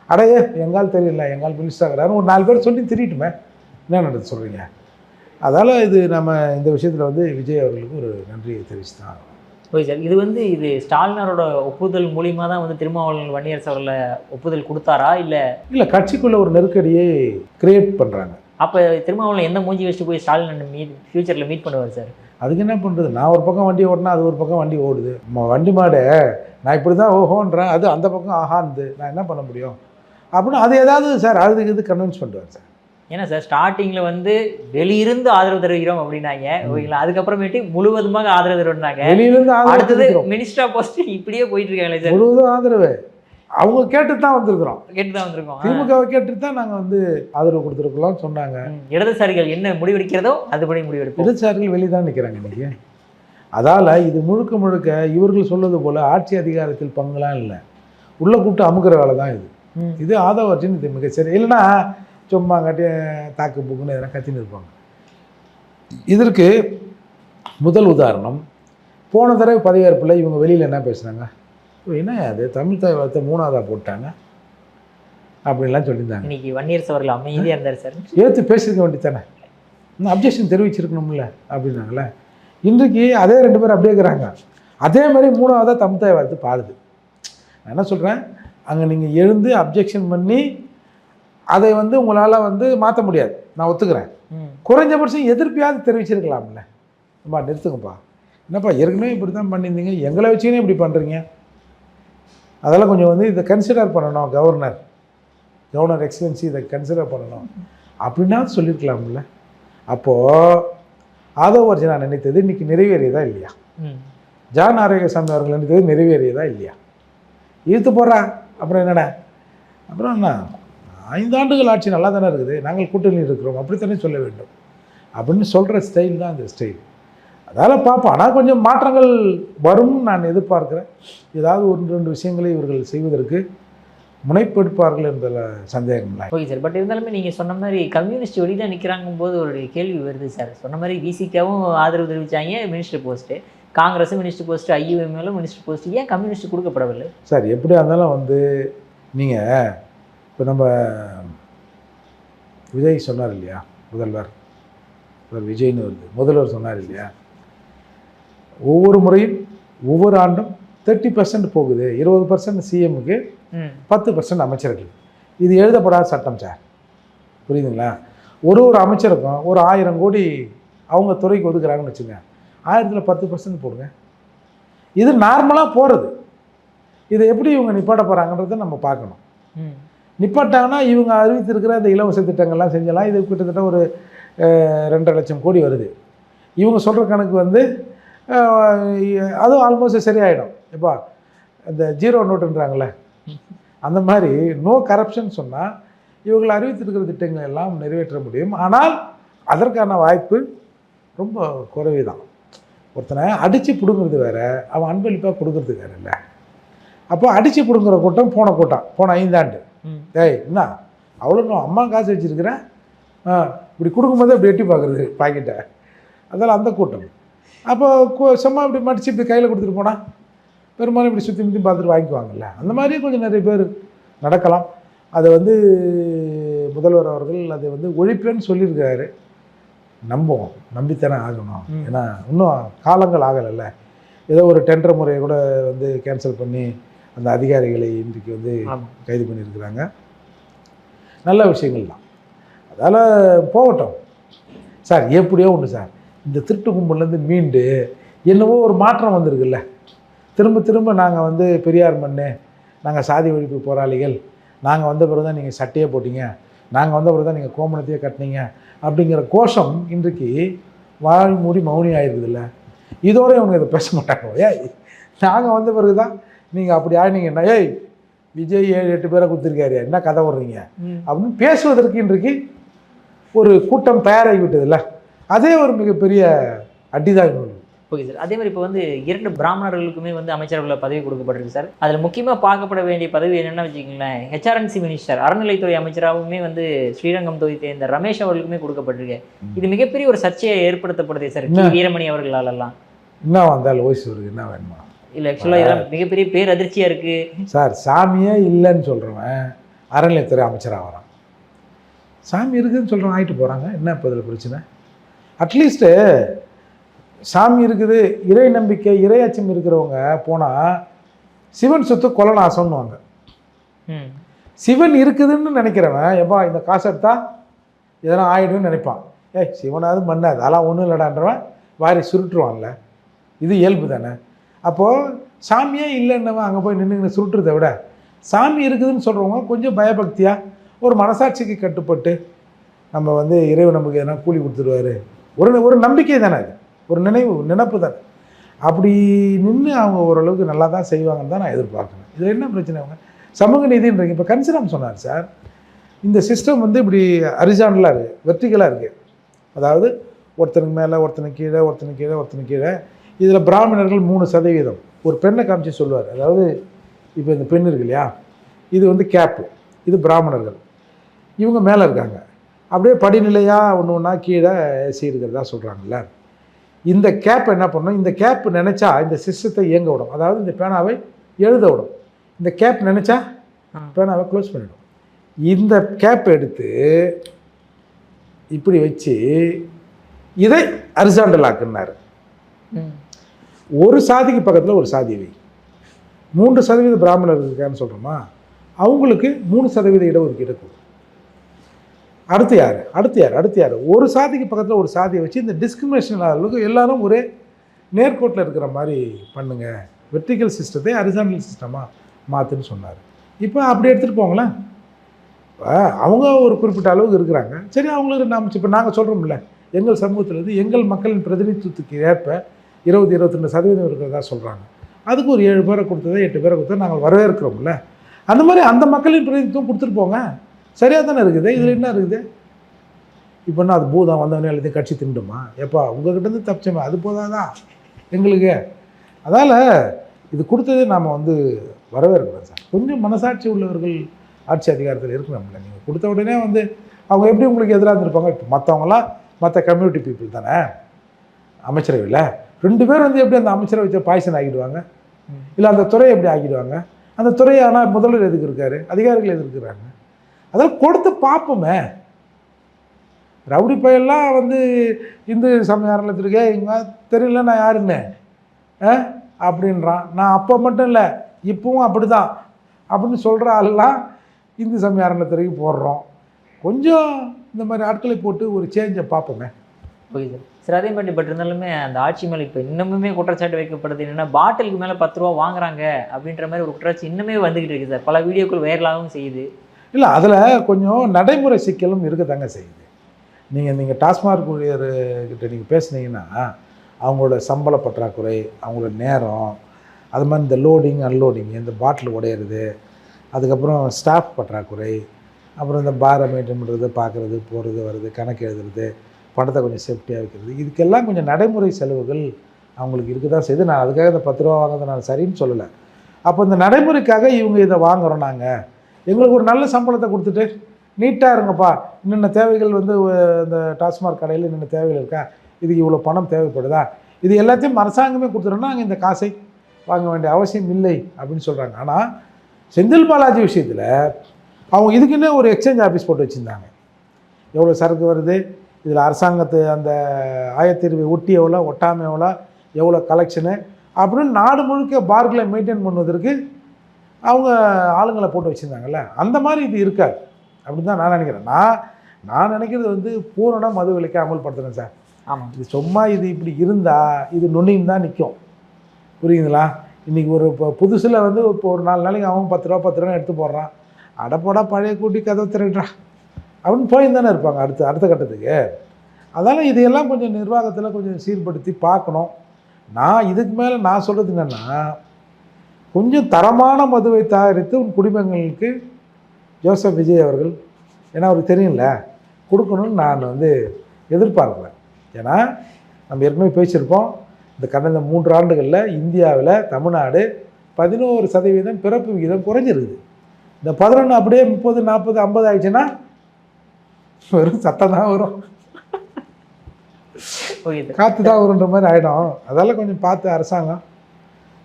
அடையே எங்கால் தெரியல, எங்கால் மினிஸ்டராகிறாரு, ஒரு 4 பேர் சொல்லி திரிட்டுமே, என்ன நடந்து சொல்கிறீங்க? அதால் இது நம்ம இந்த விஷயத்தில் வந்து விஜய் அவர்களுக்கு ஒரு நன்றியை தெரிவித்து தான். ஓகே சார், இது ஸ்டாலினரோட ஒப்புதல் மூலியமாக தான் வந்து திருமாவளவன் வன்னியரசு அவர்களை ஒப்புதல் கொடுத்தாரா? இல்லை கட்சிக்குள்ளே ஒரு நெருக்கடியை கிரியேட் பண்ணுறாங்க. அப்போ திருமாவளவன் எந்த மூஞ்சி வச்சுட்டு போய் ஸ்டாலின் ஃபியூச்சரில் மீட் பண்ணுவார் சார்? அதுக்கு என்ன பண்ணுறது? நான் ஒரு பக்கம் வண்டி ஓட்டினா அது ஒரு பக்கம் வண்டி ஓடுது. வண்டி மாடு நான் இப்படி தான் ஓஹோன்றேன், அது அந்த பக்கம் ஆஹாந்து, நான் என்ன பண்ண முடியும் அப்படின்னு அது ஏதாவது சார் அதுக்கு இது கன்வின்ஸ் பண்ணுவார் சார். ஏன்னா சார் ஸ்டார்டிங்கில் வந்து வெளியிருந்து ஆதரவு தெரிவிக்கிறோம் அப்படின்னாங்க, ஓகேங்களா? அதுக்கப்புறமேட்டு முழுவதுமாக ஆதரவு தெரிவினாங்க. வெளியிலிருந்து அடுத்தது மினிஸ்டர் போஸ்ட் இப்படியே போயிட்டு இருக்காங்களே சார். முழுவதும் ஆதரவு அவங்க கேட்டு தான் வந்திருக்கிறோம். திமுகவை கேட்டு தான் நாங்கள் வந்து ஆதரவு கொடுத்துருக்கோம்னு சொன்னாங்க. இடதுசாரிகள் என்ன முடிவெடுக்கிறதோ அதுபடி முடிவெடுப்போம். இடதுசாரிகள் வெளியே தான் நிற்கிறாங்க இன்றைக்கி. அதால் இது முழுக்க இவர்கள் சொல்வது போல் ஆட்சி அதிகாரத்தில் பங்குலாம் இல்லை, உள்ளே கூப்பிட்டு அமுக்கிற வேலை தான் இது. இது ஆதவற்றின் இது மிகச்சரி. இல்லைன்னா சும்மா காட்டி தாக்கு புக்குன்னு எதனா கத்தின்னு இருப்பாங்க. இதற்கு முதல் உதாரணம், போன தடவை பதவியேற்பில் இவங்க வெளியில் என்ன பேசுனாங்க, என்ன அது தமிழ் தாய் வார்த்தை 3ஆவதாக போட்டாங்க அப்படின்லாம் சொல்லியிருந்தாங்க. இன்னைக்கு வன்னியரசு அவர்கள் அமைதியாக இருந்தார் சார். ஏற்று பேசியிருக்க வேண்டியதானே, இன்னும் அப்ஜெக்ஷன் தெரிவிச்சிருக்கணும்ல அப்படின்னாங்களே. இன்றைக்கு அதே 2 பேர் அப்படியே இருக்கிறாங்க. அதே மாதிரி 3ஆவதாக தமிழ் தாய் வார்த்தை பாடுது. நான் என்ன சொல்கிறேன், அங்கே நீங்கள் எழுந்து அப்ஜெக்ஷன் பண்ணி அதை வந்து உங்களால் வந்து மாற்ற முடியாது, நான் ஒத்துக்கிறேன். குறைஞ்சபட்சம் எதிர்ப்பையாவது தெரிவிச்சிருக்கலாம்ல. அம்மா நிறுத்துங்கப்பா, என்னப்பா ஏற்கனவே இப்படி தான் பண்ணியிருந்தீங்க, எங்களை வச்சுக்கினே இப்படி பண்ணுறீங்க, அதெல்லாம் கொஞ்சம் வந்து இதை கன்சிடர் பண்ணணும் கவர்னர் எக்ஸலன்சி இதை கன்சிடர் பண்ணணும் அப்படின்னா சொல்லியிருக்கலாம்ல. அப்போது ஆதவ அர்ஜுனா நினைத்தது இன்றைக்கி நிறைவேறியதா இல்லையா? ஜான் ஆரோக்கியசாமி அவர்கள் நினைத்தது நிறைவேறியதா இல்லையா? இழுத்து போடுறா அப்புறம் என்னடா, அப்புறம் என்ன 5 ஆண்டுகள் ஆட்சி நல்லா தானே இருக்குது, நாங்கள் கூட்டணியில் இருக்கிறோம் அப்படித்தானே சொல்ல வேண்டும் அப்படின்னு சொல்கிற ஸ்டைல் தான் இந்த ஸ்டைல். அதால் பார்ப்போம். ஆனால் கொஞ்சம் மாற்றங்கள் வரும்னு நான் எதிர்பார்க்குறேன். ஏதாவது 1-2 விஷயங்களை இவர்கள் செய்வதற்கு முனைப்பெடுப்பார்கள் என்பதில் சந்தேகம் இல்லை. Okay sir. பட் இருந்தாலுமே நீங்கள் சொன்ன மாதிரி கம்யூனிஸ்ட் வெளியில் நிற்கிறாங்கும் போது ஒரு கேள்வி வருது சார். சொன்ன மாதிரி விசிகாவும் ஆதரவு தெரிவித்தாங்க மினிஸ்டர் போஸ்ட்டு, காங்கிரஸும் மினிஸ்டர் போஸ்ட்டு, ஐயுஎம்எலும் மினிஸ்டர் போஸ்ட்டு, ஏன் கம்யூனிஸ்ட் கொடுக்கப்படவில்லை சார்? எப்படியா இருந்தாலும் வந்து நீங்கள் இப்போ நம்ம விஜய் சொன்னார் இல்லையா, முதல்வர் விஜய்னு வருது, முதல்வர் சொன்னார் இல்லையா, ஒவ்வொரு முறையும் ஒவ்வொரு ஆண்டும் 30% போகுது, 20% சிஎம்முக்கு, 10% அமைச்சர்கள். இது எழுதப்படாத சட்டம் சார், புரியுதுங்களா? ஒரு அமைச்சருக்கும் ஒரு 1000 கோடி அவங்க துறைக்கு ஒதுக்குறாங்கன்னு வச்சுங்க, 1000ல் 10% போடுங்க. இது நார்மலாக போகிறது. இதை எப்படி இவங்க நிப்பாட்ட போகிறாங்கன்றதை நம்ம பார்க்கணும். நிப்பாட்டாங்கன்னா இவங்க அறிவித்திருக்கிற இந்த இலவச திட்டங்கள்லாம் செஞ்சலாம். இது கிட்டத்தட்ட ஒரு 2.5 லட்சம் கோடி வருது. இவங்க சொல்கிற கணக்கு வந்து அதுவும் ஆல்மோஸ்ட் சரியாயிடும். எப்பா இந்த 0 நோட்டுன்றாங்களே, அந்த மாதிரி நோ கரப்ஷன் சொன்னால் இவங்களை அறிவித்திருக்கிற திட்டங்கள் எல்லாம் நிறைவேற்ற முடியும். ஆனால் அதற்கான வாய்ப்பு ரொம்ப குறைவு தான். ஒருத்தனை அடித்து பிடுங்கிறது வேறு, அவன் அன்பளிப்பாக கொடுக்கறது வேறு இல்லை. அப்போ அடித்து பிடுங்குற கூட்டம் போன 5 ஆண்டு. ஏய் என்ன அவ்வளோ அம்மா காசு வச்சுருக்கிறேன், இப்படி கொடுக்கும்போது இப்படி எட்டி பார்க்குறது பாக்கெட்டை, அதெல்லாம் அந்த கூட்டம். அப்போ சும்மா இப்படி மடித்து இப்படி கையில் கொடுத்துட்டு போனால் பெரும்பாலும் இப்படி சுற்றி முற்றி பார்த்துட்டு வாங்கிக்குவாங்கல்ல. அந்த மாதிரி கொஞ்சம் நிறைய பேர் நடக்கலாம். அதை வந்து முதல்வர் அவர்கள் அதை வந்து ஒழிப்பேன்னு சொல்லியிருக்காரு. நம்பித்தானே ஆகணும். ஏன்னா இன்னும் காலங்கள் ஆகலைல்ல. ஏதோ ஒரு டெண்டர் முறையை கூட வந்து கேன்சல் பண்ணி அந்த அதிகாரிகளை இன்றைக்கு வந்து கைது பண்ணியிருக்கிறாங்க. நல்ல விஷயங்கள் தான். அதால் போகட்டும் சார். எப்படியோ ஒன்று சார், இந்த திருட்டு கும்பல்லேருந்து மீண்டு என்னவோ ஒரு மாற்றம் வந்திருக்குல்ல. திரும்ப நாங்கள் வந்து பெரியார் மண்ணு, நாங்கள் சாதி ஒழிப்பு போராளிகள், நாங்கள் வந்த பிறகு தான் நீங்கள் சட்டையே போட்டிங்க, நாங்கள் வந்த பிறகு தான் நீங்கள் கோமணத்தையே கட்டினீங்க அப்படிங்கிற கோஷம் இன்றைக்கு வாய் மூடி மௌனி ஆகிருக்குதுல்ல. இதோட இவங்க இதை பேச மாட்டாங்க. ஏய் நாங்கள் வந்த பிறகு தான் நீங்கள் அப்படி ஆகினீங்கன்னா, ஏய் விஜய் 7-8 பேரை கொடுத்துருக்காரு, என்ன கதை விடுறீங்க அப்படின்னு பேசுவதற்கு இன்றைக்கு ஒரு கூட்டம் தயாராகி விட்டதில்ல. அதே ஒரு மிகப்பெரிய அடிதான். Okay sir. அதே மாதிரி இப்போ வந்து 2 பிராமணர்களுக்குமே வந்து அமைச்சர்களை பதவி கொடுக்கப்பட்டிருக்கு சார். அதில் முக்கியமாக பார்க்கப்பட வேண்டிய பதவி என்னென்னா வச்சுக்கிங்களேன், ஹெச்ஆர்என்சி மினிஸ்டர், அறநிலைத்துறை அமைச்சராகவுமே வந்து ஸ்ரீரங்கம் தொகுதி தேர்ந்த ரமேஷ் அவர்களுக்குமே கொடுக்கப்பட்டிருக்கு. இது மிகப்பெரிய ஒரு சர்ச்சையை ஏற்படுத்தப்படுது சார் வீரமணி அவர்களாலெல்லாம். என்ன வந்தாலும் ஓய்ஸ் வருது, என்ன வேணுமா இல்லை? ஆக்சுவலாக இதெல்லாம் மிகப்பெரிய பேர் அதிர்ச்சியாக இருக்குது சார். சாமியே இல்லைன்னு சொல்கிறவன் அறநிலையத்துறை அமைச்சராக வரான். சாமி இருக்குதுன்னு சொல்கிறவன் ஆகிட்டு போகிறாங்க. என்ன இப்போ இதில் பிரச்சனை? அட்லீஸ்ட்டு சாமி இருக்குது, இறை நம்பிக்கை, இறை அச்சம் இருக்கிறவங்க போனால் சிவன் சொத்து கொலநாசம்னுவாங்க. சிவன் இருக்குதுன்னு நினைக்கிறவன் எப்பா இந்த காசு எடுத்தா இதெல்லாம் ஆகிடும்னு நினைப்பான். ஏய் சிவனாவது மண்ணாது அதெல்லாம் ஒன்றும் இல்லைடான்றவன் வாரி சுருட்டுருவான்ல. இது இயல்பு தானே. அப்போது சாமியே இல்லைன்னவன் அங்கே போய் நின்று சுருட்டுறதை விட சாமி இருக்குதுன்னு சொல்கிறவங்க கொஞ்சம் பயபக்தியாக ஒரு மனசாட்சிக்கு கட்டுப்பட்டு நம்ம வந்து இறைவன் நமக்கு எதனா கூலி கொடுத்துருவாரு, ஒரு நம்பிக்கை தானே, அது ஒரு நினைப்பு தானே. அப்படி நின்று அவங்க ஓரளவுக்கு நல்லா தான் செய்வாங்கன்னு தான் நான் எதிர்பார்க்குறேன். இதில் என்ன பிரச்சனை? அவங்க சமூக நீதின்றீங்க. இப்போ கன்சிராம் சொன்னார் சார், இந்த சிஸ்டம் வந்து இப்படி ஹரிசாண்டலாக இருக்குது, வெர்டிகலாக இருக்குது. அதாவது ஒருத்தனுக்கு மேலே, ஒருத்தனுக்கு கீழே, ஒருத்தனுக்கு கீழே, ஒருத்தனுக்கு கீழே. இதில் பிராமணர்கள் 3%. ஒரு பெண்ணை காமிச்சு சொல்லுவார். அதாவது இப்போ இந்த பெண் இருக்கு இல்லையா, இது வந்து கேப்பு, இது பிராமணர்கள், இவங்க மேலே இருக்காங்க. அப்படியே படிநிலையாக ஒன்றா கீழே ஏசி இருக்கிறதா சொல்கிறாங்கல்ல. இந்த கேப் என்ன பண்ணணும்? இந்த கேப் நினச்சா இந்த சிஸ்டத்தை இயங்க விடும். அதாவது இந்த பேனாவை எழுத விடும். இந்த கேப் நினச்சா பேனாவை க்ளோஸ் பண்ணிவிடும். இந்த கேப் எடுத்து இப்படி வச்சு இதை ஹரிசாண்டல் ஆக்குனார். ஒரு சாதிக்கு பக்கத்தில் ஒரு சாதி வை. 3% பிராமணர் இருக்கான்னு சொல்கிறோமா, அவங்களுக்கு 3% இடஒதுக்கீடு கொடு. அடுத்து யார்? ஒரு சாதிக்கு பக்கத்தில் ஒரு சாதியை வச்சு இந்த டிஸ்கிரிமினேஷன் அளவுக்கு எல்லாரும் ஒரே நேர்கோட்டில் இருக்கிற மாதிரி பண்ணுங்கள், வெர்டிக்கல் சிஸ்டத்தை ஹரிசாண்டல் சிஸ்டமாக மாற்றுன்னு சொன்னார். இப்போ அப்படி எடுத்துகிட்டு போங்களேன். இப்போ அவங்க ஒரு குறிப்பிட்ட அளவுக்கு இருக்கிறாங்க, சரி அவங்களுக்கு நாம் இப்போ நாங்கள் சொல்கிறோம்ல, எங்கள் சமூகத்திலேருந்து எங்கள் மக்களின் பிரதிநிதித்துவத்துக்கு ஏற்ப 20-22% இருக்கிறதா சொல்கிறாங்க. அதுக்கு ஒரு 7 பேரை கொடுத்ததோ 8 பேரை கொடுத்தா நாங்கள் வரவேற்கிறோம்ல. அந்த மாதிரி அந்த மக்களின் பிரதிநிதித்துவம் கொடுத்துட்டு போங்க, சரியாக தானே இருக்குது. இதில் என்ன இருக்குது? இப்போன்னா அது பூதம் வந்தவனே எல்லாத்தையும் கட்சி திண்டுமா? எப்பா உங்கள்கிட்டருந்து தப்பிச்சோமே, அது போதாதான் எங்களுக்கு. அதால் இது கொடுத்ததே நாம் வரவேற்கிறோம் சார். கொஞ்சம் மனசாட்சி உள்ளவர்கள் ஆட்சி அதிகாரத்தில் இருக்கணும்ல. நீங்கள் கொடுத்த உடனே அவங்க எப்படி உங்களுக்கு எதிராக இருந்திருப்பாங்க? இப்போ மற்றவங்களாம் மற்ற கம்யூனிட்டி பீப்புள் தானே அமைச்சரவையில். 2 பேர் எப்படி அந்த அமைச்சரை வச்ச பாய்சன் ஆகிடுவாங்க, இல்லை அந்த துறையை எப்படி ஆக்கிடுவாங்க? அந்த துறையை ஆனால் முதல்வர் எதுக்கு இருக்காரு, அதிகாரிகள் எதுக்கு இருக்கிறாங்க? அதெல்லாம் கொடுத்து பார்ப்போமே. ரவுடி பையெல்லாம் இந்து சமய அறநிலையத்திற்கே இங்கே தெரியல நான் யாருன்னு அப்படின்றான். நான் அப்போ மட்டும் இல்லை இப்பவும் அப்படி தான் அப்படின்னு சொல்கிற ஆளெல்லாம் இந்து சமய அறநிலையத்துறைக்கு போடுறோம். கொஞ்சம் இந்த மாதிரி ஆட்களை போட்டு ஒரு சேஞ்சை பார்ப்போமே. Okay sir. சார் அதே மாதிரி பட் இருந்தாலுமே அந்த ஆட்சி மேலே இப்போ இன்னமுமே குற்றச்சாட்டு வைக்கப்படுது என்னென்னா, பாட்டிலுக்கு மேலே 10 ரூபா வாங்குறாங்க அப்படின்ற மாதிரி ஒரு குற்றச்சாட்டு இன்னுமே வந்துக்கிட்டு இருக்குது சார். பல வீடியோக்கள் வைரலாகவும் செய்யுது. இல்லை, அதில் கொஞ்சம் நடைமுறை சிக்கலும் இருக்கதாங்க செய்யுது. நீங்கள் டாஸ்மாக் ஊழியர்கிட்ட நீங்கள் பேசுனீங்கன்னா அவங்களோட சம்பள பற்றாக்குறை, அவங்களோட நேரம், அது மாதிரி இந்த லோடிங் அன்லோடிங், இந்த பாட்டில் உடையிறது, அதுக்கப்புறம் ஸ்டாஃப் பற்றாக்குறை, அப்புறம் இந்த பாரை மெயின்டைன் பண்ணுறது, பார்க்குறது, போகிறது வர்றது, கணக்கு எழுதுறது, பணத்தை கொஞ்சம் சேஃப்டியாக வைக்கிறது, இதுக்கெல்லாம் கொஞ்சம் நடைமுறை செலவுகள் அவங்களுக்கு இருக்க தான் செய்யுது. நான் அதுக்காக இந்த 10 ரூபா வாங்குறதை நான் சரின்னு சொல்லலை. அப்போ இந்த நடைமுறைக்காக இவங்க இதை வாங்குகிறோம். நாங்கள் எங்களுக்கு ஒரு நல்ல சம்பளத்தை கொடுத்துட்டு நீட்டாக இருங்கப்பா, இன்னென்ன தேவைகள் இந்த டாஸ்மாக் கடையில் இன்னென்ன தேவைகள் இருக்கா, இதுக்கு இவ்வளோ பணம் தேவைப்படுதா, இது எல்லாத்தையும் அரசாங்கமே கொடுத்துட்டோம்னா நாங்கள் இந்த காசை வாங்க வேண்டிய அவசியம் இல்லை அப்படின்னு சொல்கிறாங்க. ஆனால் செந்தில் பாலாஜி விஷயத்தில் அவங்க இதுக்குன்னே ஒரு எக்ஸ்சேஞ்ச் ஆஃபீஸ் போட்டு வச்சுருந்தாங்க. எவ்வளோ சரக்கு வருது, இதில் அரசாங்கத்து அந்த ஆயத்தீர்வை ஒட்டி எவ்வளோ, ஒட்டாமல் எவ்வளோ கலெக்ஷனு அப்படின்னு நாடு முழுக்க பார்களை மெயின்டைன் பண்ணுவதற்கு அவங்க ஆளுங்களை போட்டு வச்சுருந்தாங்கல்ல. அந்த மாதிரி இது இருக்காது அப்படின்னு தான் நான் நினைக்கிறேன். நான் நினைக்கிறது பூரண மது விலக்கை அமல்படுத்துகிறேன் சார். ஆமாம், இது சும்மா இது இப்படி இருந்தால் இது நுண்ணியும் தான் நிற்கும். புரியுதுங்களா? இன்றைக்கி இப்போ புதுசில் இப்போ ஒரு 4 நாளைக்கு அவன் 10 ரூபா எடுத்து போடுறான், அடப்போடா பழைய கூட்டி கதவை திரட்டுறா அப்படின்னு போயிருந்தானே இருப்பாங்க அடுத்த கட்டத்துக்கு. அதனால் இதையெல்லாம் கொஞ்சம் நிர்வாகத்தில் கொஞ்சம் சீர்படுத்தி பார்க்கணும். நான் இதுக்கு மேலே நான் சொல்கிறது என்னென்னா, கொஞ்சம் தரமான மதுவை தயாரித்து உன் குடிமகன்களுக்கு ஜோசப் விஜய் அவர்கள், ஏன்னா அவருக்கு தெரியும்ல, கொடுக்கணும்னு நான் எதிர்பார்க்குறேன். ஏன்னா நம்ம ஏற்கனவே பேசியிருப்போம், இந்த கடந்த 3 ஆண்டுகளில் இந்தியாவில் தமிழ்நாடு 11% பிறப்பு விகிதம் குறைஞ்சிருக்குது. இந்த 11 அப்படியே 30, 40, 50 ஆயிடுச்சுன்னா வெறும் சத்தம் தான் வரும், காற்று தான் வருன்ற மாதிரி ஆகிடும். அதெல்லாம் கொஞ்சம் பார்த்து அரசாங்கம்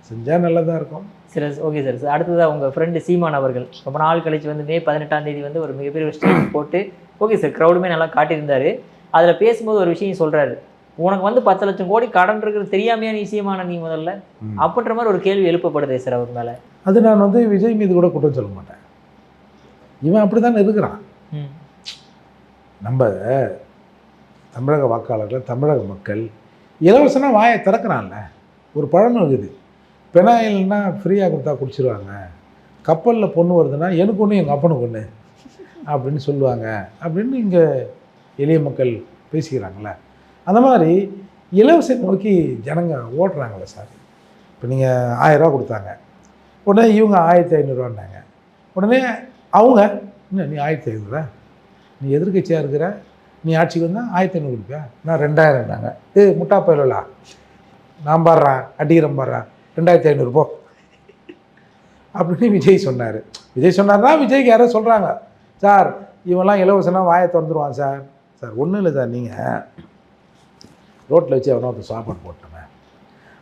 செஞ்சால் நல்லதாக இருக்கும். சரி, ஓகே சார். அடுத்ததாக உங்கள் ஃப்ரெண்டு சீமான் அவர்கள் ரொம்ப நாள் கழிச்சு மே 18ஆம் தேதி ஒரு மிகப்பெரிய ஒரு ஸ்டேஜ் போட்டு, ஓகே சார், க்ரௌடுமே நல்லா காட்டியிருந்தார். அதில் பேசும்போது ஒரு விஷயம் சொல்கிறாரு, உனக்கு 10 லட்சம் கோடி கடன் இருக்கிறது தெரியாமையா நீ சீமான நீ முதல்ல அப்படின்ற மாதிரி ஒரு கேள்வி எழுப்பப்படுதே சார் அவர் மேலே. அது நான் விஜய் மீது கூட குற்றம் சொல்ல மாட்டேன். இவன் அப்படி தானே இருக்கிறான். நம்ம தமிழக வாக்காளர்கள், தமிழக மக்கள் இலவசமாக வாயை திறக்கிறான்ல. ஒரு பழமொழி இருக்குது, பெனாயில்னா ஃப்ரீயாக கொடுத்தா குடிச்சிருவாங்க, கப்பலில் பொண்ணு வருதுன்னா எனக்கு ஒன்று எங்கள் அப்பனுக்கு ஒன்று அப்படின்னு சொல்லுவாங்க அப்படின்னு இங்கே எளிய மக்கள் பேசிக்கிறாங்களே. அந்த மாதிரி இலவச நோக்கி ஜனங்க ஓட்டுறாங்களே சார். இப்போ நீங்கள் 1000 ரூபா கொடுத்தாங்க, உடனே இவங்க 1500 உடனே அவங்க என்ன நீ 1500, நீ எதிர்கட்சியாக இருக்கிற, நீ ஆட்சிக்கு வந்தால் 1500 கொடுப்பியா, நான் 2000னாங்க. முட்டா பயிலா நான் பாடுறேன் அடிக்கிறேன் பாடுறேன் 2500 போ அப்படின்னு விஜய் சொன்னார். விஜய் சொன்னார்னா விஜய்க்கு யாரோ சொல்கிறாங்க, சார் இவெல்லாம் இலவசனா வாயை திறந்துருவான் சார். சார் ஒன்றும் இல்லை சார், நீங்கள் ரோட்டில் வச்சு அவனை ஒருத்தர் சாப்பாடு போட்டோமே,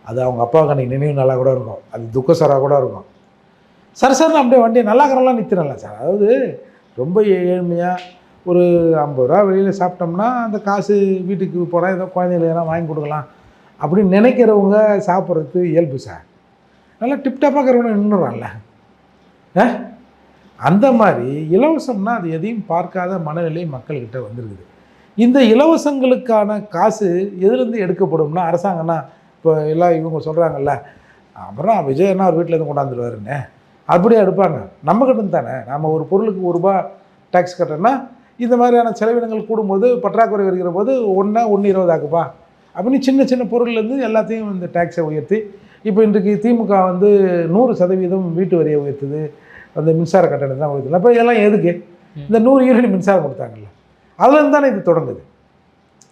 அது அவங்க அப்பாவுக்கு அன்றைக்கி நினைவு நல்லா கூட இருக்கும், அது துக்கசராக கூட இருக்கும். சார் அப்படியே வண்டியை நல்லாக்கிறலாம் நிற்கிறேன்ல சார். அதாவது ரொம்ப ஏழ்மையாக ஒரு 50 ரூபா வெளியில் சாப்பிட்டோம்னா அந்த காசு வீட்டுக்கு போனால் ஏதோ குழந்தைகளுக்கு எதனா வாங்கி கொடுக்கலாம் அப்படின்னு நினைக்கிறவங்க சாப்பிட்றது இயல்பு சார். நல்லா டிப்டாப்பாக இருக்கிறவங்க நின்றுறான்ல. அந்த மாதிரி இலவசம்னா அது எதையும் பார்க்காத மனநிலை மக்கள்கிட்ட வந்துருக்குது. இந்த இலவசங்களுக்கான காசு எதுலேருந்து எடுக்கப்படும்னா அரசாங்கம்னா இப்போ எல்லாம் இவங்க சொல்கிறாங்கல்ல, அப்புறம் விஜய் என்ன ஒரு வீட்டிலேருந்து கொண்டாந்துருவாருன்னு அப்படியே எடுப்பாங்க. நம்மக்கிட்ட இருந்து தானே. நம்ம ஒரு பொருளுக்கு ₹1 டேக்ஸ் கட்டுறோன்னா இந்த மாதிரியான செலவினங்கள் கூடும்போது பற்றாக்குறை வருகிற போது 1 ஆக்குப்பா அப்படின்னு சின்ன சின்ன பொருள்லேருந்து எல்லாத்தையும் இந்த டேக்ஸை உயர்த்தி, இப்போ இன்றைக்கு திமுக வந்து 100% வீட்டு வரியை உயர்த்துது, அந்த மின்சார கட்டணத்தை தான் உயர்த்துது. அப்போ இதெல்லாம் எதுக்கு? இந்த 100 யூனிட் மின்சாரம் கொடுத்தாங்கல்ல, அதுலேருந்து தானே இது தொடங்குது.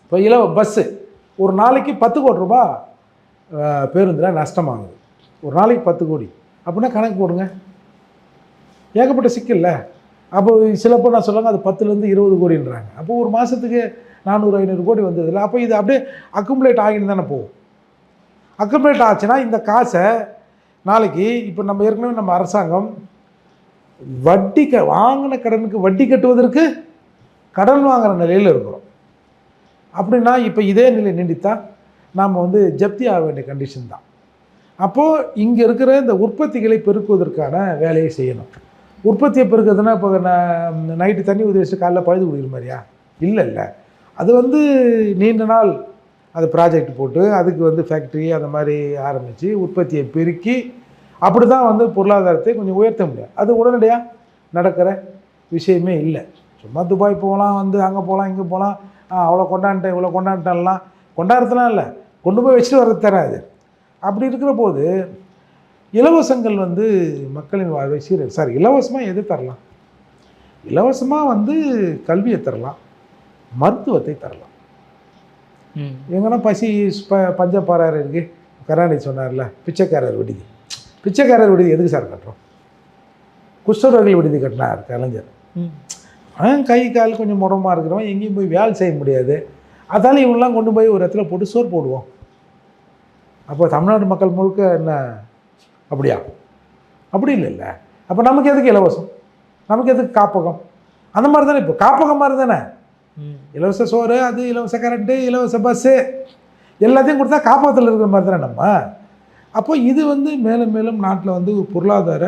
இப்போ பஸ்ஸு ஒரு நாளைக்கு ₹10 கோடி பேருந்தில் நஷ்டமாகுது. ஒரு நாளைக்கு 10 கோடி அப்படின்னா கணக்கு போடுங்க, ஏகப்பட்ட சிக்கல்ல. அப்போ சிலப்போ நான் சொல்லுவாங்க அது 10லேருந்து 20 கோடின்றாங்க. அப்போ ஒரு மாதத்துக்கு 400-500 கோடி வந்ததில்ல. அப்போ இது அப்படியே அக்குமுலேட் ஆகின்னு தானே போகும். அக்குமுலேட் ஆச்சுன்னா இந்த காசை நாளைக்கு இப்போ நம்ம ஏற்கனவே நம்ம அரசாங்கம் வட்டி வாங்கின கடனுக்கு வட்டி கட்டுவதற்கு கடன் வாங்குகிற நிலையில் இருக்கிறோம். அப்படின்னா இப்போ இதே நிலை நீடித்தா நாம் வந்து ஜப்தி ஆக வேண்டிய கண்டிஷன் தான். அப்போது இங்கே இருக்கிற இந்த உற்பத்திகளை பெருக்குவதற்கான வேலையை செய்யணும். உற்பத்தியை பெருக்குதுன்னா இப்போ நைட்டு தண்ணி ஊற்றி வச்சு காலைல பழுது குடிக்கிற மாதிரியா? இல்லை. அது வந்து நீண்ட நாள் அது ப்ராஜெக்ட் போட்டு அதுக்கு வந்து ஃபேக்ட்ரி அந்த மாதிரி ஆரம்பித்து உற்பத்தியை பெருக்கி அப்படி தான் வந்து பொருளாதாரத்தை கொஞ்சம் உயர்த்த முடியும். அது உடனடியாக நடக்கிற விஷயமே இல்லை. சும்மா துபாய் போகலாம், வந்து அங்கே போகலாம், இங்கே போகலாம், அவ்வளோ கொண்டாண்டேன் இவ்வளோ கொண்டாண்டலாம், கொண்டாடுறதுலாம் இல்லை, கொண்டு போய் வச்சுட்டு வர்றது தராது. அப்படி இருக்கிற போது இலவசங்கள் வந்து மக்களின் வாழ்வை சார் இலவசமாக எது தரலாம்? இலவசமாக வந்து கல்வியை தரலாம், மருத்துவத்தை தரலாம். எங்கன்னா பசி பஞ்சப்பாறை இருக்குது. கருணாநிதி சொன்னார்ல, பிச்சைக்காரர் விடுதி. பிச்சைக்காரர் விடுதி எதுக்கு சார் கட்டுறோம்? குஷ்டரோகிகள் விடுதி கட்டினார் கலைஞர். கை கால் கொஞ்சம் முடமாக இருக்கிறவன் எங்கேயும் போய் வேலை செய்ய முடியாது, அதால் இவங்கெல்லாம் கொண்டு போய் ஒரு இடத்துல போட்டு சோறு போடுவோம். அப்போ தமிழ்நாடு மக்கள் முழுக்க என்ன அப்படியா? அப்படி இல்லைல்ல. அப்போ நமக்கு எதுக்கு இலவசம்? நமக்கு எதுக்கு காப்பகம்? அந்த மாதிரி தானே. இப்போ காப்பகம் மாதிரி தானே. இலவச சோறு, அது இலவச கரண்ட்டு, இலவச பஸ்ஸு எல்லாத்தையும் கொடுத்தா காப்பகத்தில் இருக்கிற மாதிரி தானே நம்ம. அப்போ இது வந்து மேலும் மேலும் நாட்டில் வந்து பொருளாதார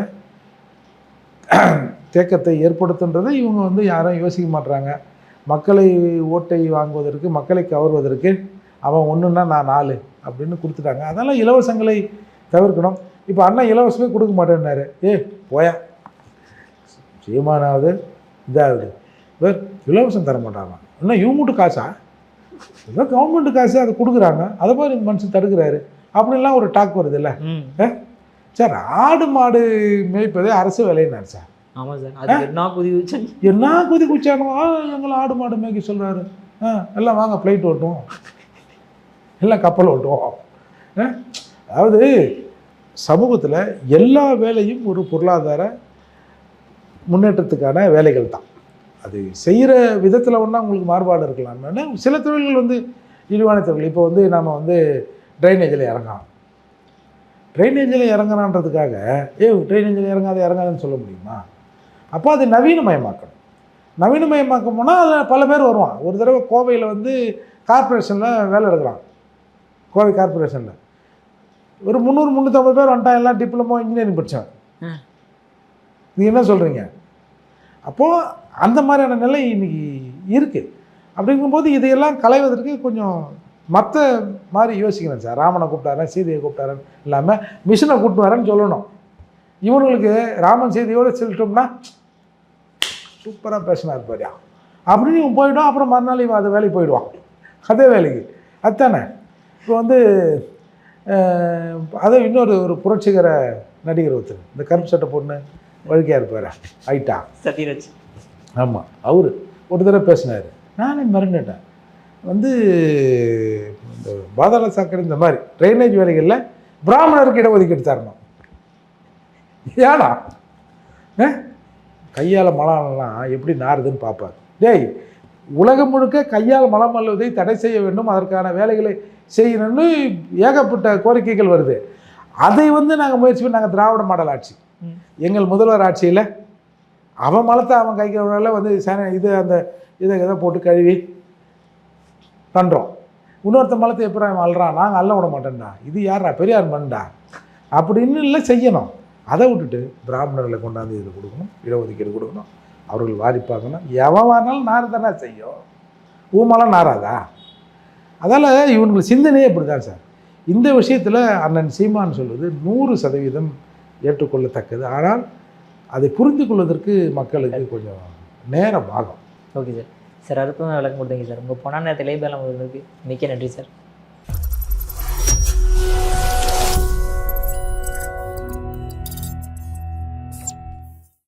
தேக்கத்தை ஏற்படுத்துன்றதை இவங்க வந்து யாரும் யோசிக்க மாட்டுறாங்க. மக்களை ஓட்டை வாங்குவதற்கு, மக்களை கவர்வதற்கு அவன் 1ன்னா நான் 4 அப்படின்னு கொடுத்துட்டாங்க. அதனால் இலவசங்களை தவிர்க்கணும். இப்போ அண்ணா இலவசமே கொடுக்க மாட்டேன்னாரு. போயா சீமானாவது இதாகுது, வேறு இலவசம் தர மாட்டாங்க. இன்னும் இவங்கட்டு காசா? ஏதோ கவர்மெண்ட்டு காசு அதை கொடுக்குறாங்க, அதை மாதிரி மனுஷன் தடுக்கிறாரு அப்படின்லாம் ஒரு டாக் வருது இல்லை சார். ஆடு மாடு மேய்ப்பதே அரசு வேலைன்னாரு சார். ஆமாம் சார். என்ன குதி குச்சானோ எங்களை ஆடு மாடு மேய்க்க சொல்கிறாரு. எல்லாம் வாங்க ஃப்ளைட் ஓட்டுவோம், எல்லாம் கப்பல் ஓட்டுவோம். அதாவது சமூகத்தில் எல்லா வேலையும் ஒரு பொருளாதார முன்னேற்றத்துக்கான வேலைகள் தான். அது செய்கிற விதத்தில் ஒன்றா உங்களுக்கு மாறுபாடு இருக்கலாம்னு சில தொழில்கள் வந்து இழிவான தொழில். இப்போ வந்து நாம் வந்து ட்ரைனேஜில் இறங்கலாம். ட்ரைனேஜில் இறங்குறான்றதுக்காக ட்ரைனேஜில் இறங்காதுன்னு சொல்ல முடியுமா? அப்போ அது நவீனமயமாக்கணும். நவீனமயமாக்க போனால் அதில் பல பேர் வருவான். ஒரு தடவை கோவையில் வந்து கார்பரேஷனில் வேலை எடுக்கிறான். கோவை கார்பரேஷனில் ஒரு 300-350 பேர் வந்துட்டான். எல்லாம் டிப்ளமோ இன்ஜினியரிங் படித்தவன். நீங்கள் என்ன சொல்கிறீங்க? அப்போது அந்த மாதிரியான நிலை இன்றைக்கி இருக்குது. அப்படிங்கும்போது இதையெல்லாம் களைவதற்கு கொஞ்சம் மற்ற மாதிரி யோசிக்கணும் சார். ராமனை கூப்பிட்டாரன், சீதையை கூப்பிட்டாரன் இல்லாமல் மிஷினை கூப்பிட்டு வரேன்னு சொல்லணும். இவங்களுக்கு ராமன் செய்தியோடு செலுத்தோம்னா சூப்பராக பேசினா இருப்பாரியா அப்படின்னு இவன் போயிடும். அப்புறம் மறுநாள் இவன் அதை வேலைக்கு போயிடுவான், அதே வேலைக்கு. அதுதானே இப்போ வந்து அதை இன்னொரு புரட்சிகர நடிகர் ஒருத்தர், இந்த கருப்பு சட்டை பொண்ணு வழுக்கையாக இருப்பார், ஐட்டா சத்யராஜ். ஆமாம், அவர் ஒரு தடவை பேசினார். நானே மறந்துட்டேன். வந்து இந்த பாதாள சாக்கடை இந்த மாதிரி ட்ரைனேஜ் வேலைகளில் பிராமணருக்கு இடஒதுக்கீடு தரணும். ஏடா கையால் மலம்லாம் எப்படி நாறுதுன்னு பார்ப்பார். டேய், உலகம் முழுக்க கையால் மலம் அள்ளுவதை தடை செய்ய வேண்டும், அதற்கான வேலைகளை செய்யணும்னு ஏகப்பட்ட கோரிக்கைகள் வருது. அதை வந்து நாங்கள் முயற்சி பண்ணி நாங்கள் திராவிட மாடல் ஆட்சி, எங்கள் முதல்வர் ஆட்சியில் அவன் மலத்தை அவன் கைக்கு வந்து இது அந்த இதை எதை போட்டு கழுவி பண்ணுறோம். இன்னொருத்த மலத்தை எப்படி அவன் அல்றான், நாங்கள் அள்ள விட மாட்டேன்டா, இது யாரா பெரியார் மண்டா அப்படின்னு இல்லை செய்யணும். அதை விட்டுட்டு பிராமணர்களை கொண்டாந்து இதில் கொடுக்கணும், இடஒதுக்கீடு கொடுக்கணும், அவர்கள் வாரி பார்க்கணும். எவன் வாரினாலும் நார் தானே செய்யும், ஊமெல்லாம் நாராதா? அதால் இவங்களுக்கு சிந்தனையே இப்படி தான் சார். இந்த விஷயத்தில் அண்ணன் சீமான் சொல்வது 100% ஏற்றுக்கொள்ளத்தக்கது. ஆனால் அதை புரிந்து கொள்வதற்கு மக்களுக்கு கொஞ்சம் நேரம் ஆகும். Okay sir. சார் அற்புதமாக விளக்கம் கொடுத்தீங்க சார். உங்கள் பொன்னான நேரத்தில் இளைய பாரதம் மிக்க நன்றி சார்.